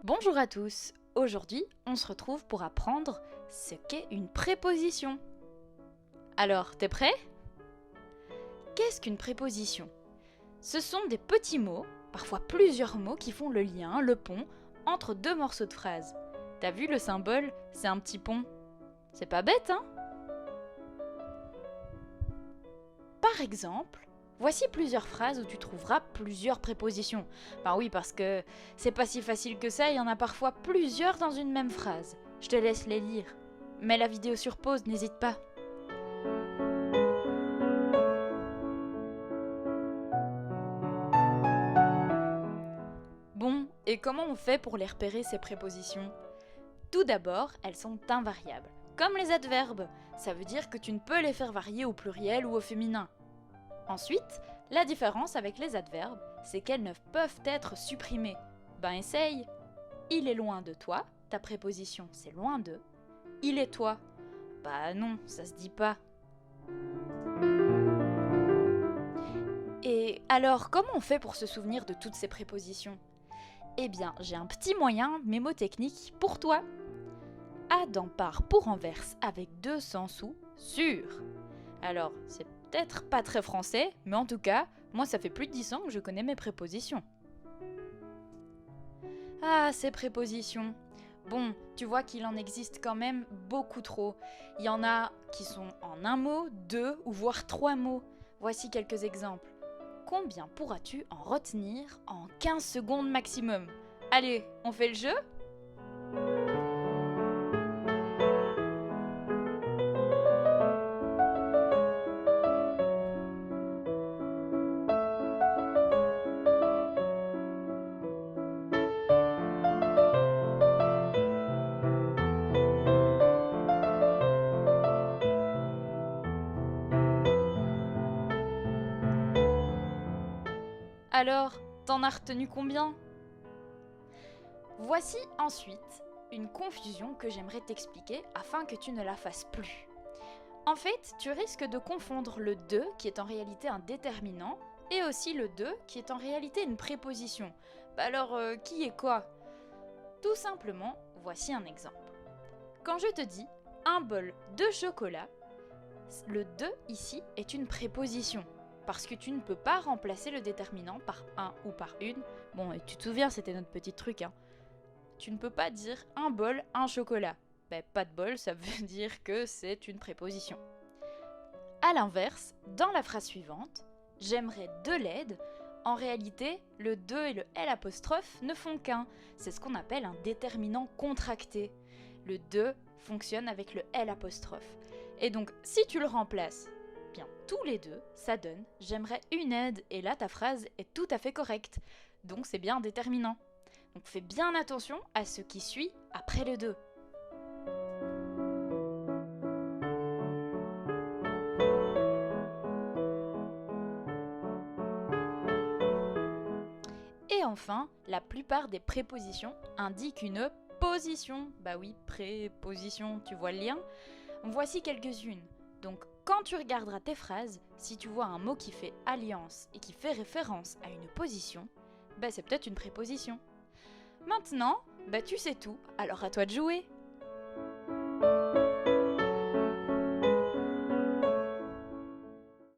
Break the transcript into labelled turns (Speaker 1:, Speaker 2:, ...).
Speaker 1: Bonjour à tous, aujourd'hui on se retrouve pour apprendre ce qu'est une préposition. Alors, t'es prêt? Qu'est-ce qu'une préposition? Ce sont des petits mots, parfois plusieurs mots qui font le lien, le pont, entre deux morceaux de phrase. T'as vu le symbole? C'est un petit pont. C'est pas bête, hein? Par exemple, voici plusieurs phrases où tu trouveras plusieurs prépositions. Ben oui, parce que c'est pas si facile que ça, il y en a parfois plusieurs dans une même phrase. Je te laisse les lire. Mets la vidéo sur pause, n'hésite pas. Bon, et comment on fait pour les repérer, ces prépositions? Tout d'abord, elles sont invariables. Comme les adverbes, ça veut dire que tu ne peux les faire varier au pluriel ou au féminin. Ensuite, la différence avec les adverbes, c'est qu'elles ne peuvent être supprimées. Ben essaye. Il est loin de toi, ta préposition c'est loin de. Il est toi. Bah non, ça se dit pas. Et alors, comment on fait pour se souvenir de toutes ces prépositions? Eh bien, j'ai un petit moyen mémotechnique pour toi. Adam part pour Anvers avec 200 sous, sûr. Alors, c'est peut-être pas très français, mais en tout cas, moi ça fait plus de 10 ans que je connais mes prépositions. Ah, ces prépositions. Bon, tu vois qu'il en existe quand même beaucoup trop. Il y en a qui sont en un mot, deux ou voire trois mots. Voici quelques exemples. Combien pourras-tu en retenir en 15 secondes maximum? Allez, on fait le jeu? Alors, t'en as retenu combien? Voici ensuite une confusion que j'aimerais t'expliquer afin que tu ne la fasses plus. En fait, tu risques de confondre le de qui est en réalité un déterminant et aussi le de qui est en réalité une préposition. Bah alors, qui est quoi? Tout simplement, voici un exemple. Quand je te dis un bol de chocolat, le de ici est une préposition. Parce que tu ne peux pas remplacer le déterminant par un ou par une. Bon, et tu te souviens, c'était notre petit truc, hein. Tu ne peux pas dire un bol, un chocolat. Ben, pas de bol, ça veut dire que c'est une préposition. A l'inverse, dans la phrase suivante, j'aimerais de l'aide. En réalité, le de et le L' ne font qu'un. C'est ce qu'on appelle un déterminant contracté. Le de fonctionne avec le L'. Et donc, si tu le remplaces, bien tous les deux, ça donne j'aimerais une aide, et là ta phrase est tout à fait correcte. Donc c'est bien un déterminant. Donc fais bien attention à ce qui suit après le de. Et enfin, la plupart des prépositions indiquent une position. Bah oui, préposition, tu vois le lien? Voici quelques-unes. Donc quand tu regarderas tes phrases, si tu vois un mot qui fait alliance et qui fait référence à une position, bah c'est peut-être une préposition. Maintenant, bah tu sais tout, alors à toi de jouer.